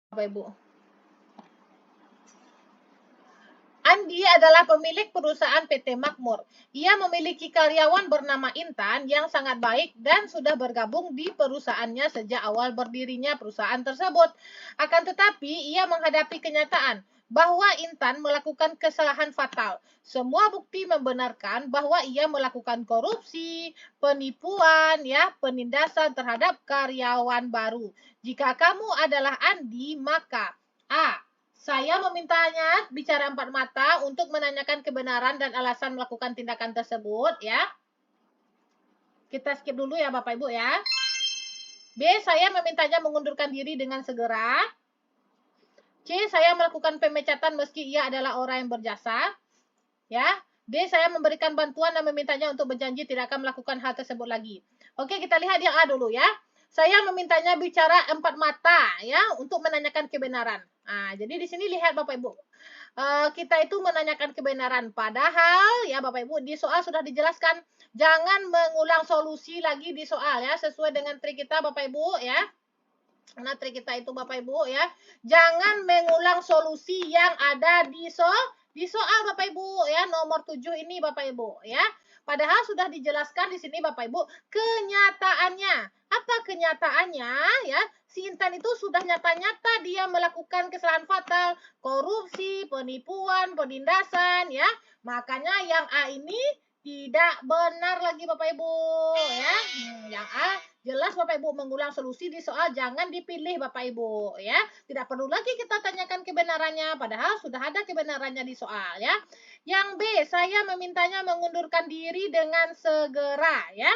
Bapak Ibu. Andi adalah pemilik perusahaan PT Makmur. Ia memiliki karyawan bernama Intan yang sangat baik dan sudah bergabung di perusahaannya sejak awal berdirinya perusahaan tersebut. Akan tetapi, ia menghadapi kenyataan bahwa Intan melakukan kesalahan fatal. Semua bukti membenarkan bahwa ia melakukan korupsi, penipuan, penindasan terhadap karyawan baru. Jika kamu adalah Andi, maka A. Saya memintanya bicara empat mata untuk menanyakan kebenaran dan alasan melakukan tindakan tersebut, ya. Kita skip dulu ya Bapak Ibu ya. B. Saya memintanya mengundurkan diri dengan segera. C. Saya melakukan pemecatan meski ia adalah orang yang berjasa. Ya. D. Saya memberikan bantuan dan memintanya untuk berjanji tidak akan melakukan hal tersebut lagi. Oke, kita lihat yang A dulu ya. Saya memintanya bicara empat mata ya untuk menanyakan kebenaran. Nah, jadi di sini lihat Bapak Ibu. Kita itu menanyakan kebenaran. Padahal ya Bapak Ibu di soal sudah dijelaskan jangan mengulang solusi lagi di soal ya sesuai dengan trik kita Bapak Ibu ya. Nah, trik kita itu Bapak Ibu ya. Jangan mengulang solusi yang ada di soal Bapak Ibu ya. Nomor 7 ini Bapak Ibu ya. Padahal sudah dijelaskan di sini Bapak Ibu kenyataannya. Apa kenyataannya ya? Si Intan itu sudah nyata-nyata dia melakukan kesalahan fatal, korupsi, penipuan, penindasan ya. Makanya yang A ini tidak benar lagi Bapak Ibu ya. Yang A jelas Bapak Ibu mengulang solusi di soal jangan dipilih Bapak Ibu ya. Tidak perlu lagi kita tanyakan kebenarannya padahal sudah ada kebenarannya di soal ya. Yang B, saya memintanya mengundurkan diri dengan segera ya.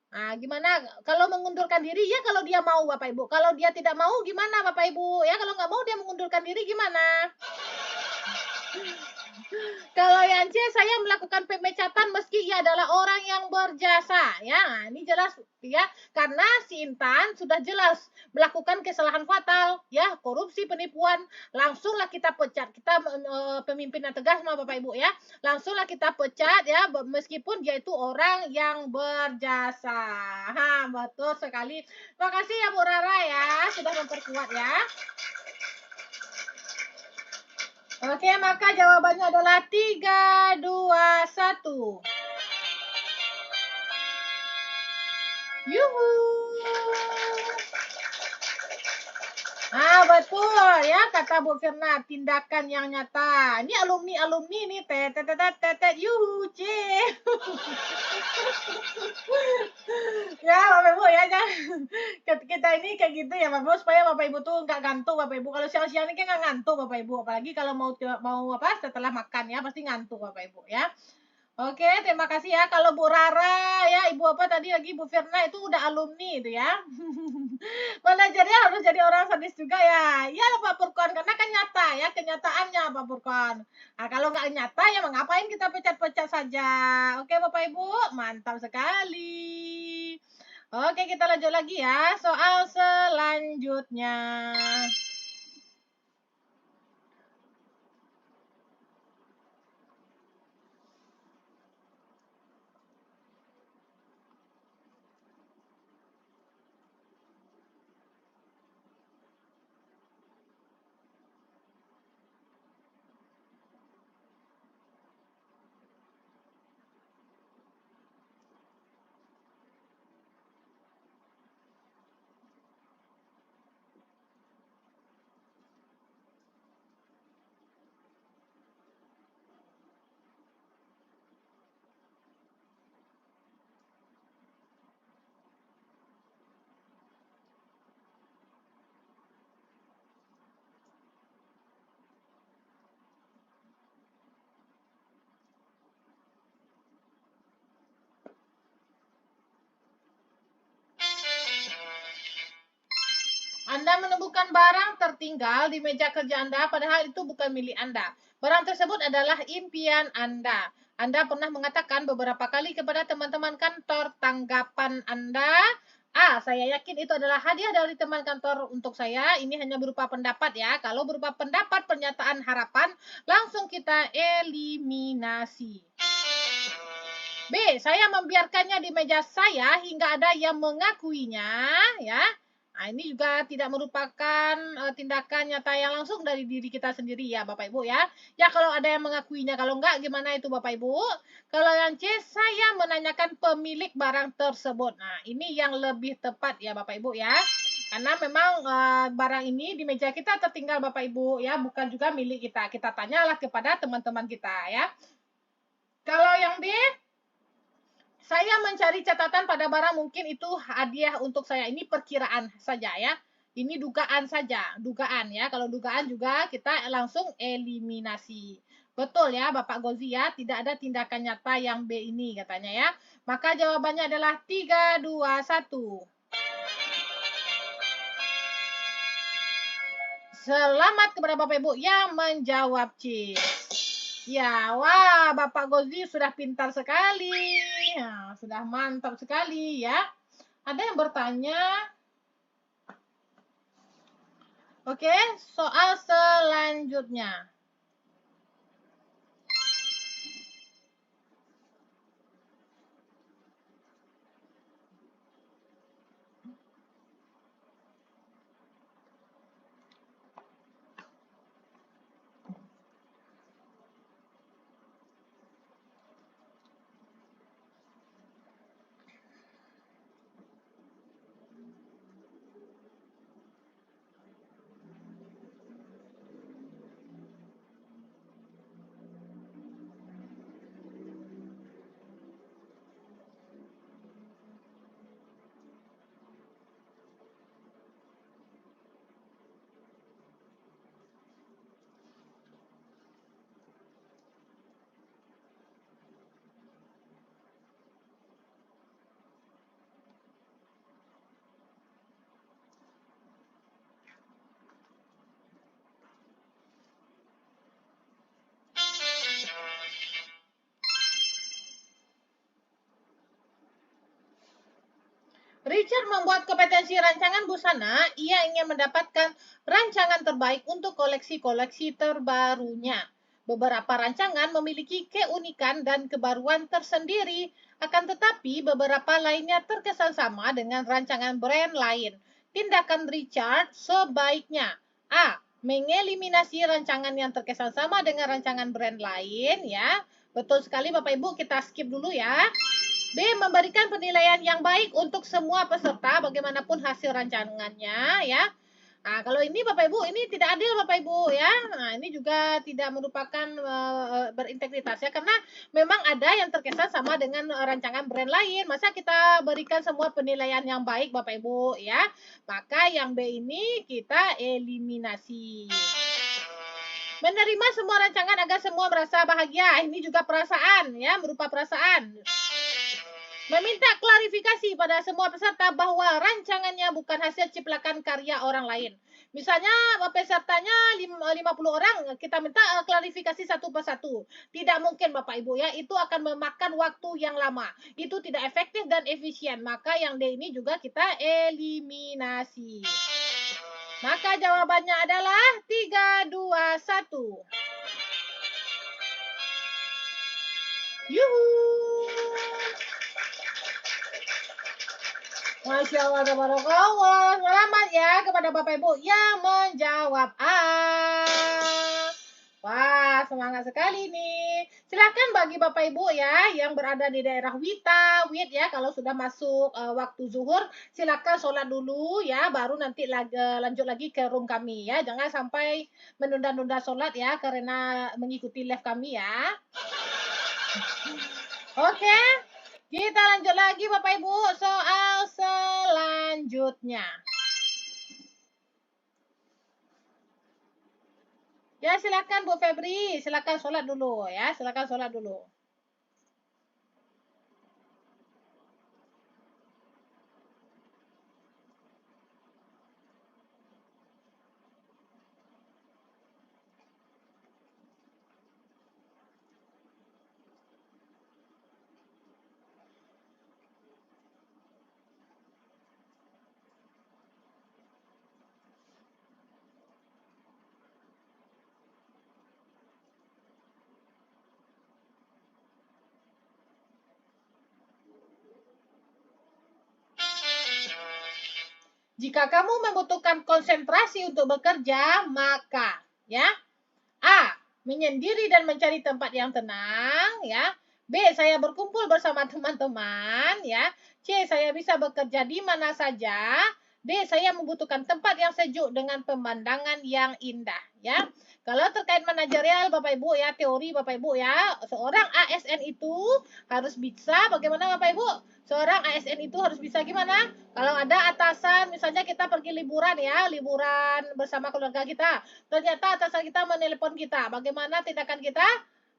Nah, gimana kalau mengundurkan diri ya kalau dia mau Bapak Ibu. Kalau dia tidak mau gimana Bapak Ibu? Ya kalau nggak mau dia mengundurkan diri gimana? Kalau yang C, saya melakukan pemecatan meski ia adalah orang yang berjasa. Ya, nah, ini jelas ya, karena si Intan sudah jelas melakukan kesalahan fatal, ya, korupsi, penipuan, langsunglah kita pecat. Kita pemimpin yang tegas sama Bapak Ibu ya, langsunglah kita pecat ya, meskipun dia itu orang yang berjasa. Ha, betul sekali. Terima kasih ya Bu Rara ya, sudah memperkuat ya. Oke, maka jawabannya adalah 3, 2, 1. Yuhu. Betul ya kata Bu Firna, tindakan yang nyata. Ini alumni nih, tetet yuhu, C. Ya, Bapak Ibu ya, jangan kita ini kayak gitu ya, Bapak Ibu, supaya Bapak Ibu tuh nggak ngantuk, Bapak Ibu. Kalau siang-siang ini kan nggak ngantuk, Bapak Ibu. Apalagi kalau mau setelah makan ya, pasti ngantuk, Bapak Ibu ya. Oke, terima kasih ya. Kalau Bu Rara ya, Ibu apa tadi lagi Bu Firna itu udah alumni itu ya. Belajarnya harus jadi orang sadis juga ya. Iya Pak Purkon, karena kan nyata ya kenyataannya Pak Purkon. Nah, kalau nggak nyata ya ngapain kita pecat-pecat saja. Oke Bapak Ibu, mantap sekali. Oke, kita lanjut lagi ya. Soal selanjutnya. Anda menemukan barang tertinggal di meja kerja Anda, padahal itu bukan milik Anda. Barang tersebut adalah impian Anda. Anda pernah mengatakan beberapa kali kepada teman-teman kantor tanggapan Anda, saya yakin itu adalah hadiah dari teman kantor untuk saya. Ini hanya berupa pendapat ya. Kalau berupa pendapat, pernyataan, harapan, langsung kita eliminasi. B, saya membiarkannya di meja saya hingga ada yang mengakuinya, ya. Nah, ini juga tidak merupakan tindakan nyata yang langsung dari diri kita sendiri ya Bapak Ibu ya. Ya kalau ada yang mengakuinya, kalau enggak gimana itu Bapak Ibu? Kalau yang C, saya menanyakan pemilik barang tersebut. Nah, ini yang lebih tepat ya Bapak Ibu ya. Karena memang barang ini di meja kita tertinggal Bapak Ibu ya, bukan juga milik kita. Kita tanyalah kepada teman-teman kita ya. Kalau yang D, saya mencari catatan pada barang, mungkin itu hadiah untuk saya. Ini perkiraan saja ya. Ini dugaan saja, dugaan ya. Kalau dugaan juga kita langsung eliminasi. Betul ya Bapak Gozi ya, tidak ada tindakan nyata yang B ini katanya ya. Maka jawabannya adalah 3, 2, 1. Selamat kepada Bapak Ibu yang menjawab C. Ya, wah, Bapak Gozi sudah pintar sekali. Ya, sudah mantap sekali ya. Ada yang bertanya? Oke, soal selanjutnya. Richard membuat kompetensi rancangan busana. Ia ingin mendapatkan rancangan terbaik untuk koleksi-koleksi terbarunya. Beberapa rancangan memiliki keunikan dan kebaruan tersendiri, akan tetapi beberapa lainnya terkesan sama dengan rancangan brand lain. Tindakan Richard sebaiknya A. Mengeliminasi rancangan yang terkesan sama dengan rancangan brand lain ya. Betul sekali Bapak Ibu, kita skip dulu ya. B. Memberikan penilaian yang baik untuk semua peserta bagaimanapun hasil rancangannya ya. Nah, kalau ini Bapak Ibu, ini tidak adil Bapak Ibu ya. Nah, ini juga tidak merupakan berintegritas ya, karena memang ada yang terkesan sama dengan rancangan brand lain. Masa kita berikan semua penilaian yang baik Bapak Ibu ya. Maka yang B ini kita eliminasi. Menerima semua rancangan agar semua merasa bahagia. Ini juga perasaan ya, berupa perasaan. Meminta klarifikasi pada semua peserta bahwa rancangannya bukan hasil ciplakan karya orang lain. Misalnya pesertanya 50 orang, kita minta klarifikasi satu persatu. Tidak mungkin Bapak Ibu ya, itu akan memakan waktu yang lama. Itu tidak efektif dan efisien. Maka yang D ini juga kita eliminasi. Maka jawabannya adalah 3, 2, 1. Yuhu. Masya Allah, tabarakallah. Selamat ya kepada Bapak Ibu yang menjawab A. Wah, semangat sekali nih. Silakan bagi Bapak Ibu ya yang berada di daerah Wit ya, kalau sudah masuk waktu zuhur, silakan sholat dulu ya, baru nanti lanjut lagi ke room kami ya. Jangan sampai menunda-nunda sholat ya, karena mengikuti live kami ya. Oke. Kita lanjut lagi Bapak Ibu soal selanjutnya. Ya silakan Bu Febri, silakan sholat dulu ya, silakan sholat dulu. Jika kamu membutuhkan konsentrasi untuk bekerja, maka ya A. Menyendiri dan mencari tempat yang tenang ya. B. Saya berkumpul bersama teman-teman ya. C. Saya bisa bekerja di mana saja. D. Saya membutuhkan tempat yang sejuk dengan pemandangan yang indah ya. Kalau terkait manajerial Bapak Ibu ya, teori Bapak Ibu ya, seorang ASN itu harus bisa bagaimana Bapak Ibu? Seorang ASN itu harus bisa gimana? Kalau ada atasan, misalnya kita pergi liburan ya, liburan bersama keluarga kita, ternyata atasan kita menelpon kita. Bagaimana tindakan kita?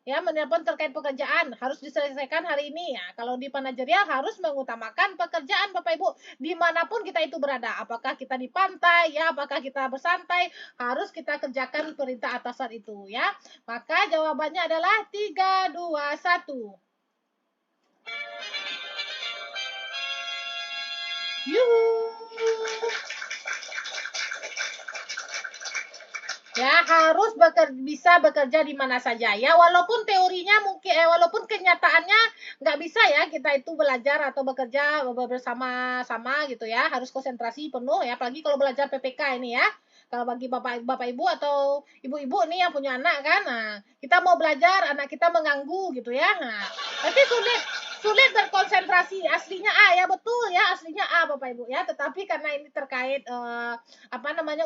Ya, menelpon terkait pekerjaan harus diselesaikan hari ini ya. Kalau di manajerial harus mengutamakan pekerjaan Bapak Ibu dimanapun kita itu berada. Apakah kita di pantai ya, apakah kita bersantai, harus kita kerjakan perintah atasan itu ya. Maka jawabannya adalah 3, 2, 1. Yuhu. Ya, harus bisa bekerja di mana saja ya. Walaupun teorinya mungkin walaupun kenyataannya nggak bisa ya kita itu belajar atau bekerja bersama-sama gitu ya. Harus konsentrasi penuh ya, apalagi kalau belajar PPK ini ya. Kalau bagi Bapak Ibu atau Ibu-ibu nih yang punya anak kan. Nah, kita mau belajar, anak kita mengganggu gitu ya. Nah, nanti sulit berkonsentrasi. Aslinya A ya, betul ya, aslinya A Bapak Ibu ya. Tetapi karena ini terkait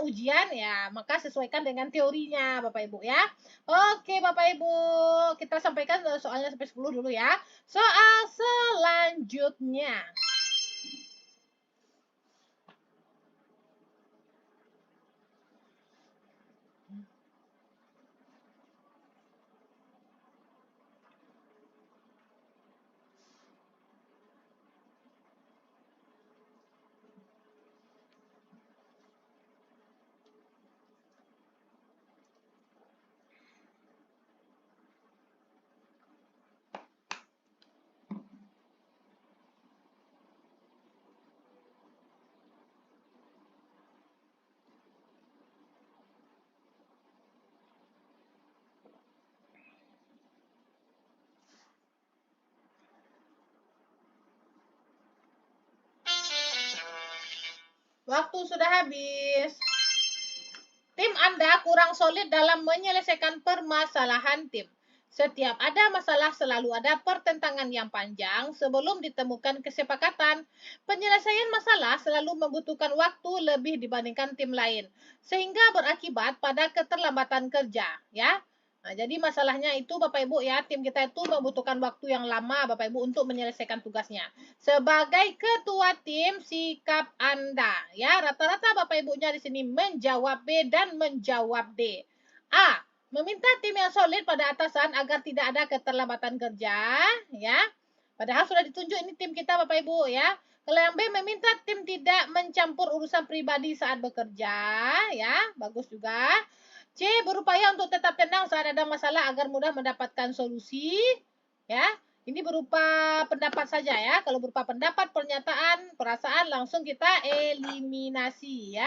ujian ya, maka sesuaikan dengan teorinya Bapak Ibu ya. Oke Bapak Ibu, kita sampaikan soalnya sampai 10 dulu ya. Soal selanjutnya. Waktu sudah habis. Tim Anda kurang solid dalam menyelesaikan permasalahan tim. Setiap ada masalah selalu ada pertentangan yang panjang sebelum ditemukan kesepakatan. Penyelesaian masalah selalu membutuhkan waktu lebih dibandingkan tim lain, sehingga berakibat pada keterlambatan kerja, ya. Nah, jadi masalahnya itu Bapak Ibu ya, tim kita itu membutuhkan waktu yang lama Bapak Ibu untuk menyelesaikan tugasnya. Sebagai ketua tim, sikap Anda ya, rata-rata Bapak Ibunya di sini menjawab B dan menjawab D. A. Meminta tim yang solid pada atasan agar tidak ada keterlambatan kerja ya. Padahal sudah ditunjuk ini tim kita Bapak Ibu ya. Kalau yang B meminta tim tidak mencampur urusan pribadi saat bekerja ya, bagus juga. C. Berupaya untuk tetap tenang saat ada masalah agar mudah mendapatkan solusi ya. Ini berupa pendapat saja ya. Kalau berupa pendapat, pernyataan, perasaan langsung kita eliminasi ya.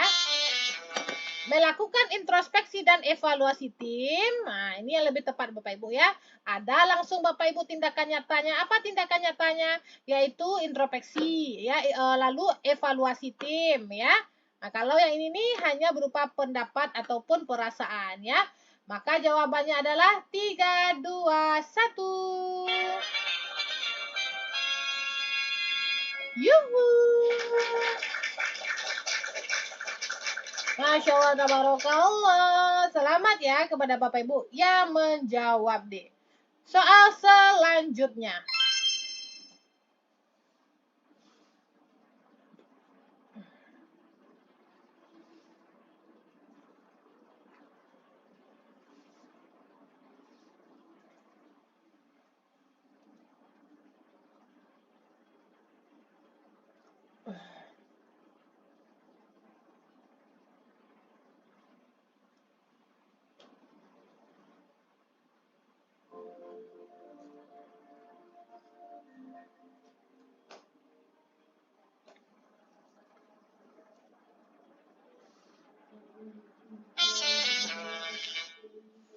Melakukan introspeksi dan evaluasi tim. Nah, ini yang lebih tepat Bapak Ibu ya. Ada langsung Bapak Ibu tindakan nyatanya. Apa tindakan nyatanya? Yaitu introspeksi ya, lalu evaluasi tim ya. Nah, kalau yang ini nih hanya berupa pendapat ataupun perasaan ya. Maka jawabannya adalah 3, 2, 1. Yuhu. Masya Allah, tabarakallah. Selamat ya kepada Bapak Ibu yang menjawab deh. Soal selanjutnya.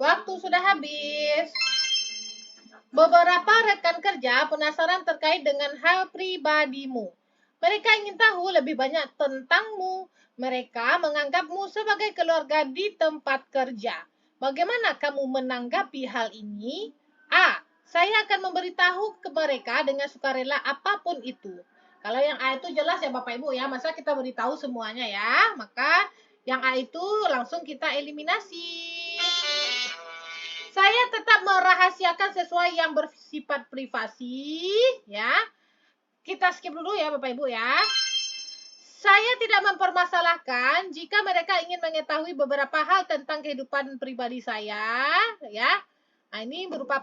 Waktu sudah habis. Beberapa rekan kerja penasaran terkait dengan hal pribadimu. Mereka ingin tahu lebih banyak tentangmu. Mereka menganggapmu sebagai keluarga di tempat kerja. Bagaimana kamu menanggapi hal ini? A. Saya akan memberitahu ke mereka dengan sukarela apapun itu. Kalau yang A itu jelas ya Bapak Ibu ya, masa kita beritahu semuanya ya. Maka yang A itu langsung kita eliminasi. Saya tetap merahasiakan sesuai yang bersifat privasi ya. Kita skip dulu ya Bapak Ibu ya. Saya tidak mempermasalahkan jika mereka ingin mengetahui beberapa hal tentang kehidupan pribadi saya, ya. Nah, ini berupa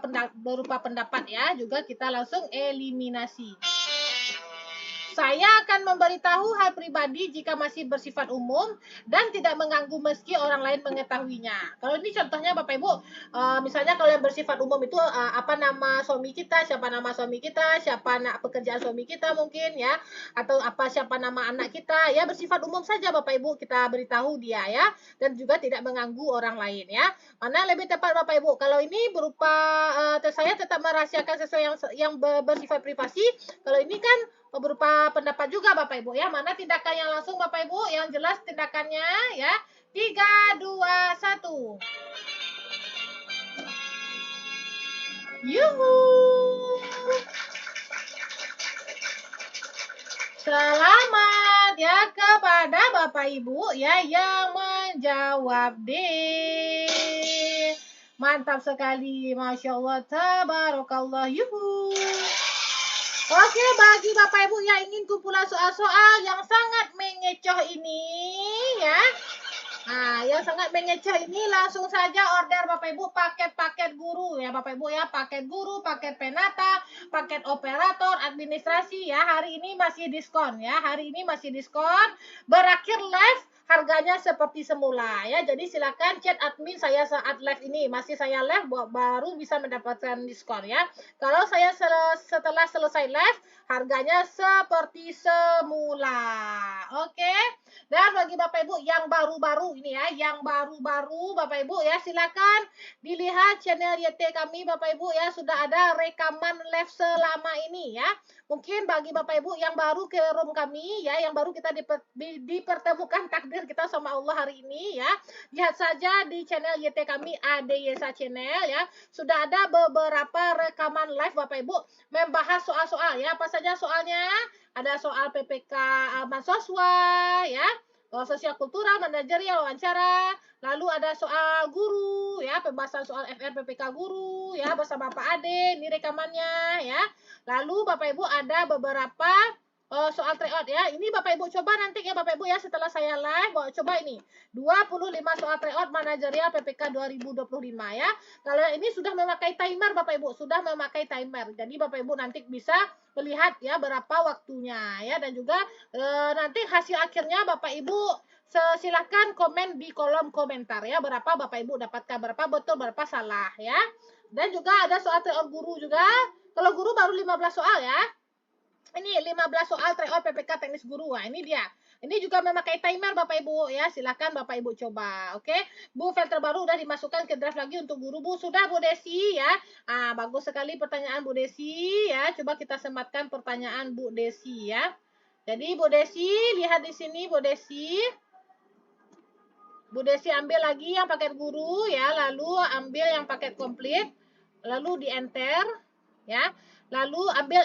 pendapat ya, juga kita langsung eliminasi. Saya akan memberitahu hal pribadi jika masih bersifat umum dan tidak mengganggu meski orang lain mengetahuinya. Kalau ini contohnya Bapak Ibu, misalnya kalau yang bersifat umum itu apa nama suami kita, siapa nama suami kita, siapa pekerjaan suami kita mungkin ya, atau siapa nama anak kita, ya bersifat umum saja Bapak Ibu kita beritahu dia ya, dan juga tidak mengganggu orang lain ya. Mana lebih tepat Bapak Ibu? Kalau ini berupa saya tetap merahasiakan sesuai yang bersifat privasi. Kalau ini kan berupa pendapat juga Bapak Ibu ya. Mana tindakan yang langsung Bapak Ibu? Yang jelas tindakannya ya. 3, 2, 1. Yuhu. Selamat ya kepada Bapak Ibu ya yang menjawab D. Mantap sekali. Masya Allah. Tabarakallah. Yuhu. Oke, bagi Bapak Ibu yang ingin kumpulan soal-soal yang sangat mengecoh ini ya. Nah, yang sangat mengecoh ini langsung saja order Bapak Ibu paket-paket guru ya Bapak Ibu ya. Paket guru, paket penata, paket operator, administrasi ya. Hari ini masih diskon ya. Hari ini masih diskon. Berakhir live harganya seperti semula ya. Jadi silakan chat admin saya saat live ini. Masih saya live baru bisa mendapatkan diskon ya. Kalau saya setelah selesai live harganya seperti semula. Oke. Dan bagi Bapak Ibu yang baru-baru ini ya, yang baru-baru Bapak Ibu ya, silakan dilihat channel YT kami Bapak Ibu ya, sudah ada rekaman live selama ini ya. Mungkin bagi Bapak Ibu yang baru ke room kami ya, yang baru kita dipertemukan takdir kita sama Allah hari ini ya. Lihat saja di channel YT kami ADYSA channel ya. Sudah ada beberapa rekaman live Bapak Ibu membahas soal-soal ya. Apa saja soalnya? Ada soal PPK mahasiswa ya. Sosial kultural, manajerial, wawancara. Lalu ada soal guru ya, pembahasan soal FR PPK guru ya bersama Pak Ade, ini rekamannya ya. Lalu Bapak Ibu ada beberapa soal tryout ya. Ini Bapak Ibu coba nanti ya Bapak Ibu ya setelah saya live coba ini 25 soal tryout manajerial PPK 2025 ya. Kalau ini sudah memakai timer Bapak Ibu, sudah memakai timer. Jadi Bapak Ibu nanti bisa melihat ya berapa waktunya ya, dan juga nanti hasil akhirnya Bapak Ibu silahkan komen di kolom komentar ya, berapa Bapak Ibu dapatkan, berapa betul, berapa salah ya. Dan juga ada soal tryout guru juga. Kalau guru baru 15 soal ya. Ini 15 soal tryout PPK teknis guru. Nah, ini dia. Ini juga memakai timer Bapak Ibu ya. Silakan Bapak Ibu coba. Oke. Bu, file terbaru udah dimasukkan ke draft lagi untuk guru Bu. Sudah Bu Desi ya. Ah, bagus sekali pertanyaan Bu Desi ya. Coba kita sematkan pertanyaan Bu Desi ya. Jadi Bu Desi, lihat di sini Bu Desi. Bu Desi ambil lagi yang paket guru ya, lalu ambil yang paket komplit, lalu di enter ya. Lalu ambil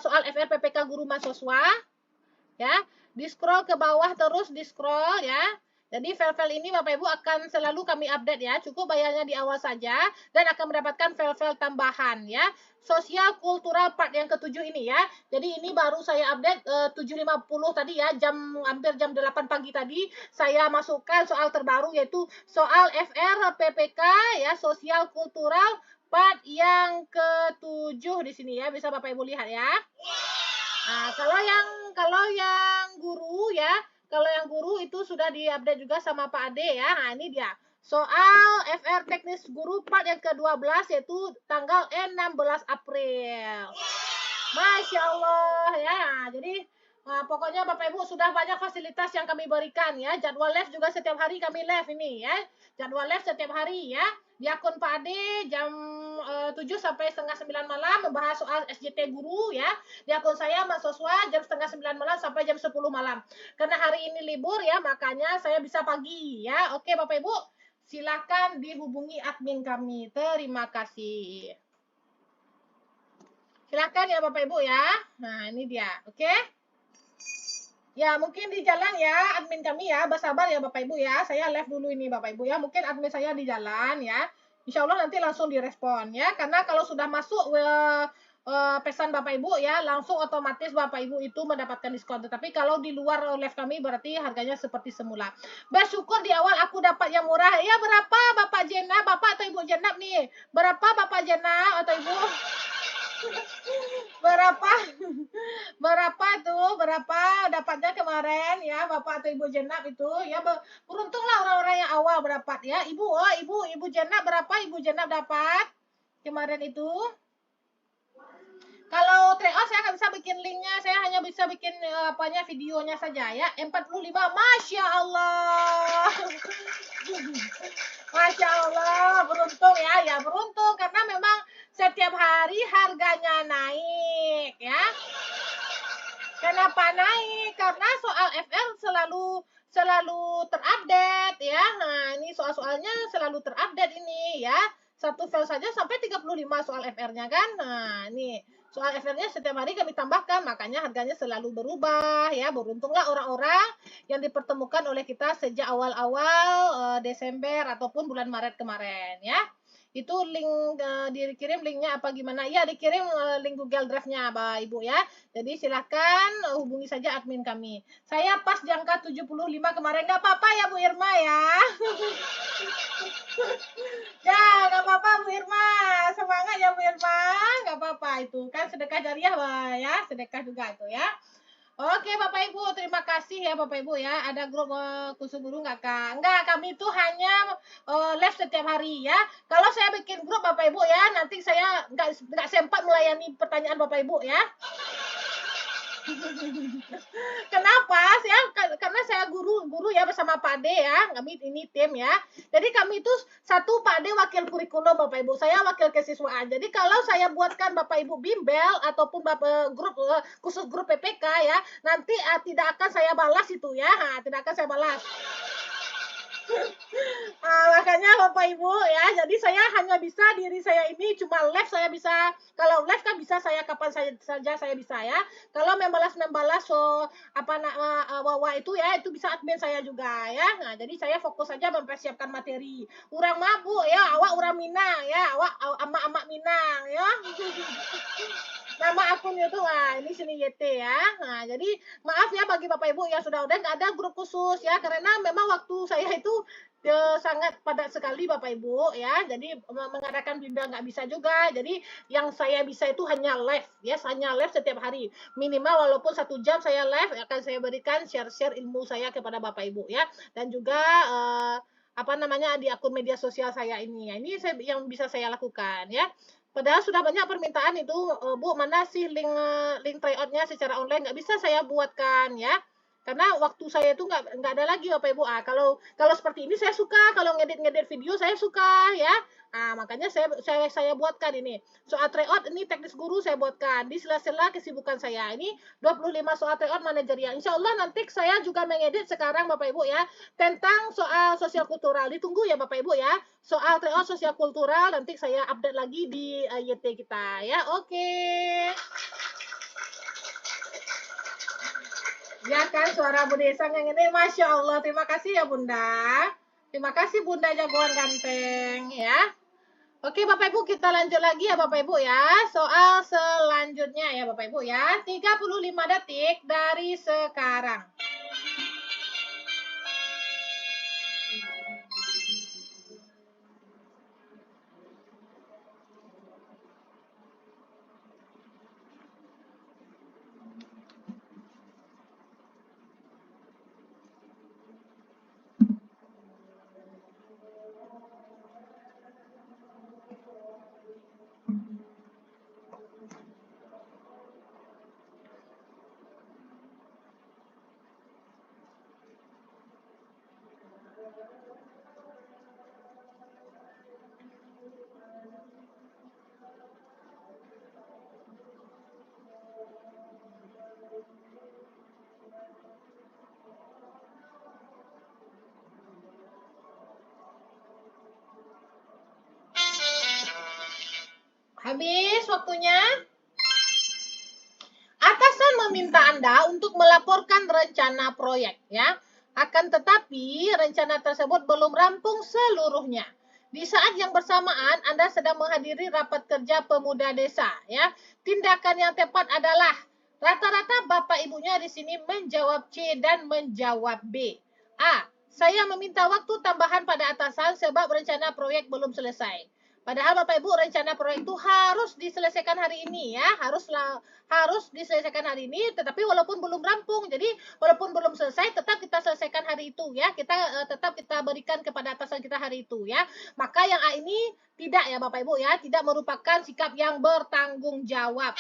soal FR PPK guru mahasiswa ya. Di scroll ke bawah terus di scroll ya. Jadi file-file ini Bapak Ibu akan selalu kami update ya. Cukup bayarnya di awal saja dan akan mendapatkan file-file tambahan ya. Sosial kultural part yang ke-7 ini ya. Jadi ini baru saya update 7.50 tadi ya, hampir jam 8 pagi tadi saya masukkan soal terbaru yaitu soal FR PPK ya, sosial kultural part yang ke-7 di sini ya. Bisa Bapak Ibu lihat ya. Nah, kalau yang guru ya, kalau yang guru itu sudah diupdate juga sama Pak Ade ya. Nah, ini dia. Soal FR teknis guru part yang ke-12 yaitu tanggal 16 April. Masya Allah ya. Jadi pokoknya Bapak Ibu sudah banyak fasilitas yang kami berikan ya. Jadwal live juga setiap hari kami live ini ya. Jadwal live setiap hari ya. di akun Pak Ade jam 7 sampai setengah 9 malam membahas soal SJT guru ya. Di akun saya mahasiswa jam setengah 9 malam sampai jam 10 malam. Karena hari ini libur ya, makanya saya bisa pagi ya. Oke Bapak Ibu, silakan dihubungi admin kami. Terima kasih. Silakan ya Bapak Ibu ya. Nah, ini dia. Oke. Ya, mungkin di jalan ya admin kami ya. Bersabar ya Bapak Ibu ya. Saya live dulu ini Bapak Ibu ya. Mungkin admin saya di jalan ya. Insya Allah nanti langsung direspon ya. Karena kalau sudah masuk pesan Bapak Ibu ya, langsung otomatis Bapak Ibu itu mendapatkan diskon. Tetapi kalau di luar live kami berarti harganya seperti semula. Bersyukur di awal aku dapat yang murah. Ya, berapa Bapak Jenab, Bapak atau Ibu Jenab nih? Berapa Bapak Jenab atau Ibu? Berapa? Berapa dapatnya kemarin ya Bapak atau Ibu Jenab itu ya, beruntunglah orang-orang yang awal berdapat ya. Ibu Jenab berapa Ibu Jenab dapat kemarin itu? Kalau tryout saya nggak bisa bikin linknya, saya hanya bisa bikin videonya saja ya. 45, Masya Allah. Masya Allah, beruntung ya, beruntung karena memang setiap hari harganya naik ya. Kenapa naik? Karena soal FR selalu terupdate ya. Nah, ini soal-soalnya selalu terupdate ini ya. Satu file saja sampai 35 soal FR-nya kan. Nah, ini soal FR-nya setiap hari kami tambahkan, makanya harganya selalu berubah ya. Beruntunglah orang-orang yang dipertemukan oleh kita sejak awal-awal Desember ataupun bulan Maret kemarin ya. Itu link dikirim linknya apa gimana? Iya, dikirim link Google Drive-nya Bapak Ibu ya. Jadi silahkan hubungi saja admin kami. Saya pas di angka 75 kemarin, nggak apa-apa ya Bu Irma ya. Ya, nggak apa-apa Bu Irma. Semangat ya Bu Irma. Nggak apa-apa itu. Kan sedekah jariah ya. Sedekah juga itu ya. Oke Bapak Ibu, terima kasih ya Bapak Ibu ya. Ada grup khusus guru nggak Kak? Enggak, kami itu hanya live setiap hari ya. Kalau saya bikin grup Bapak Ibu ya, nanti saya nggak sempat melayani pertanyaan Bapak Ibu ya. Kenapa? Karena saya guru ya bersama Pak De ya. Kami ini tim ya. Jadi kami itu satu Pak De wakil kurikulum Bapak Ibu. Saya wakil kesiswaan. Jadi kalau saya buatkan Bapak Ibu bimbel ataupun grup khusus grup PPK ya, nanti tidak akan saya balas itu ya. Tidak akan saya balas. Makanya Bapak Ibu ya, jadi saya hanya bisa diri saya ini cuma live saya bisa, kalau live kan bisa saya kapan saja saya bisa ya. Kalau membalas wawa itu ya, itu bisa admin saya juga ya. Nah, jadi saya fokus saja mempersiapkan materi. Urang mabuk ya, awak urang Minang ya, awak amak-amak Minang ya. Nama akunnya tuh ini sini YT ya. Nah, jadi maaf ya bagi Bapak Ibu yang sudah nggak ada grup khusus ya, karena memang waktu saya itu sangat padat sekali Bapak Ibu ya. Jadi mengadakan bimbel nggak bisa juga. Jadi yang saya bisa itu hanya live ya, hanya live setiap hari. Minimal walaupun 1 jam saya live akan saya berikan share ilmu saya kepada Bapak Ibu ya. Dan juga di akun media sosial saya ini. Ya, ini yang bisa saya lakukan ya. Padahal sudah banyak permintaan itu, Bu, mana sih link tryout-nya secara online? Nggak bisa saya buatkan ya. Karena waktu saya itu nggak ada lagi Bapak Ibu. Kalau seperti ini saya suka, kalau ngedit video saya suka ya. Makanya saya buatkan ini. Soal tryout ini teknis guru saya buatkan di sela-sela kesibukan saya. Ini 25 soal tryout manajerial. Insya Allah nanti saya juga mengedit sekarang Bapak Ibu ya, tentang soal sosial kultural. Ditunggu ya Bapak Ibu ya. Soal tryout sosial kultural nanti saya update lagi di YT kita ya. Oke. Ya kan suara Bunda Esang yang ini, Masya Allah. Terima kasih ya Bunda. Terima kasih Bunda jagoan ganteng ya. Oke Bapak Ibu, kita lanjut lagi ya Bapak Ibu ya. Soal selanjutnya ya Bapak Ibu ya. 35 detik dari sekarang. Habis waktunya. Atasan meminta Anda untuk melaporkan rencana proyek, ya. Akan tetapi, rencana tersebut belum rampung seluruhnya. Di saat yang bersamaan, Anda sedang menghadiri rapat kerja pemuda desa, ya. Tindakan yang tepat adalah rata-rata Bapak Ibunya di sini menjawab C dan menjawab B. A. Saya meminta waktu tambahan pada atasan sebab rencana proyek belum selesai. Padahal Bapak Ibu, rencana proyek itu harus diselesaikan hari ini, ya. Harus diselesaikan hari ini, tetapi walaupun belum rampung, jadi walaupun belum selesai, tetap kita selesaikan hari itu, ya. Tetap kita berikan kepada atasan kita hari itu, ya. Maka yang A ini tidak, ya Bapak Ibu, ya, tidak merupakan sikap yang bertanggung jawab.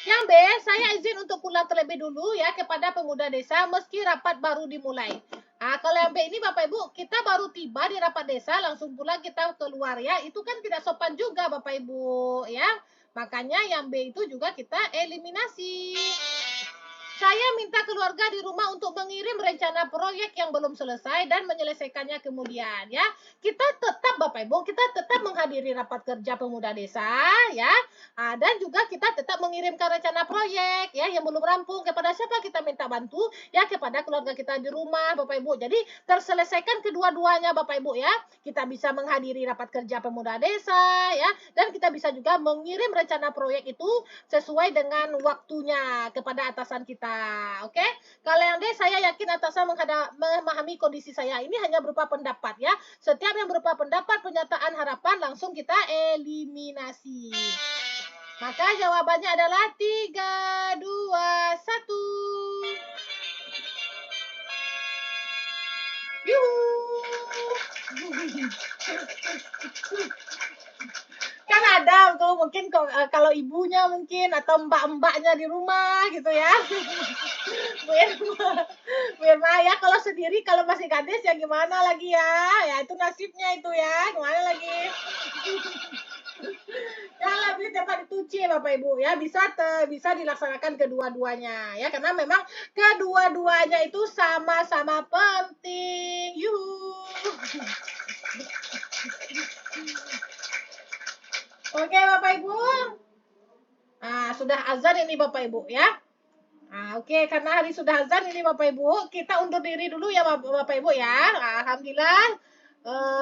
Yang B, saya izin untuk pulang terlebih dulu, ya, kepada pemuda desa meski rapat baru dimulai. Kalau yang B ini Bapak Ibu, kita baru tiba di rapat desa, langsung pulang kita keluar, ya. Itu kan tidak sopan juga Bapak Ibu, ya. Makanya yang B itu juga kita eliminasi. Saya minta keluarga di rumah untuk mengirim rencana proyek yang belum selesai dan menyelesaikannya kemudian, ya. Kita tetap Bapak Ibu, kita tetap menghadiri rapat kerja pemuda desa, ya. Dan juga kita tetap mengirimkan rencana proyek, ya, yang belum rampung. Kepada siapa kita minta bantu? Ya, kepada keluarga kita di rumah Bapak Ibu. Jadi terselesaikan kedua-duanya Bapak Ibu, ya. Kita bisa menghadiri rapat kerja pemuda desa, ya, dan kita bisa juga mengirim rencana proyek itu sesuai dengan waktunya kepada atasan kita. Oke? Kalau yang D, saya yakin atasan memahami kondisi saya. Ini hanya berupa pendapat, ya. Setiap yang berupa pendapat, pernyataan harapan langsung kita eliminasi. Maka jawabannya adalah 3, 2, 1. Kan ada tuh mungkin kalau ibunya mungkin atau mbak-mbaknya di rumah gitu, ya. Bu Irma, ya, kalau sendiri kalau masih gadis ya gimana lagi, ya. Ya itu nasibnya itu, ya. Gimana lagi? Ya lebih tepat itu C Bapak Ibu, ya, bisa dilaksanakan kedua-duanya, ya, karena memang kedua-duanya itu sama-sama penting. Oke Bapak Ibu. Sudah azan ini Bapak Ibu, ya. Oke, karena hari sudah azan ini Bapak Ibu, kita undur diri dulu ya Bapak Ibu, ya. Alhamdulillah.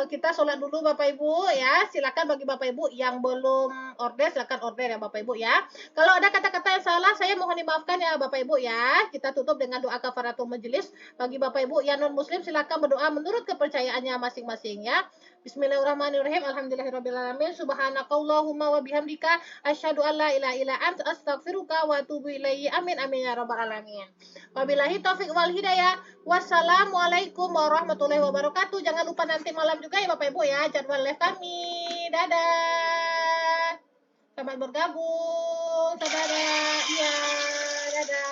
Kita sholat dulu Bapak Ibu, ya. Silakan bagi Bapak Ibu yang belum order, silakan order ya Bapak Ibu, ya. Kalau ada kata-kata yang salah, saya mohon dimaafkan ya Bapak Ibu, ya. Kita tutup dengan doa kafaratul majelis. Bagi Bapak Ibu yang non muslim, silakan berdoa menurut kepercayaannya masing-masing, ya. Bismillahirrahmanirrahim. Alhamdulillahirrahmanirrahim. Subhanakallahumma wa bihamdika asyhadu an la ilaha illa anta astaghfiruka wa atubu ilaihi. Amin amin ya rabbal alamin. Wabillahi taufik wal hidayah. Wassalamualaikum warahmatullahi wabarakatuh. Jangan lupa nanti malam juga ya Bapak Ibu, ya, jadwal live kami. Dadah. Selamat bergabung, saudara. Iya, dadah.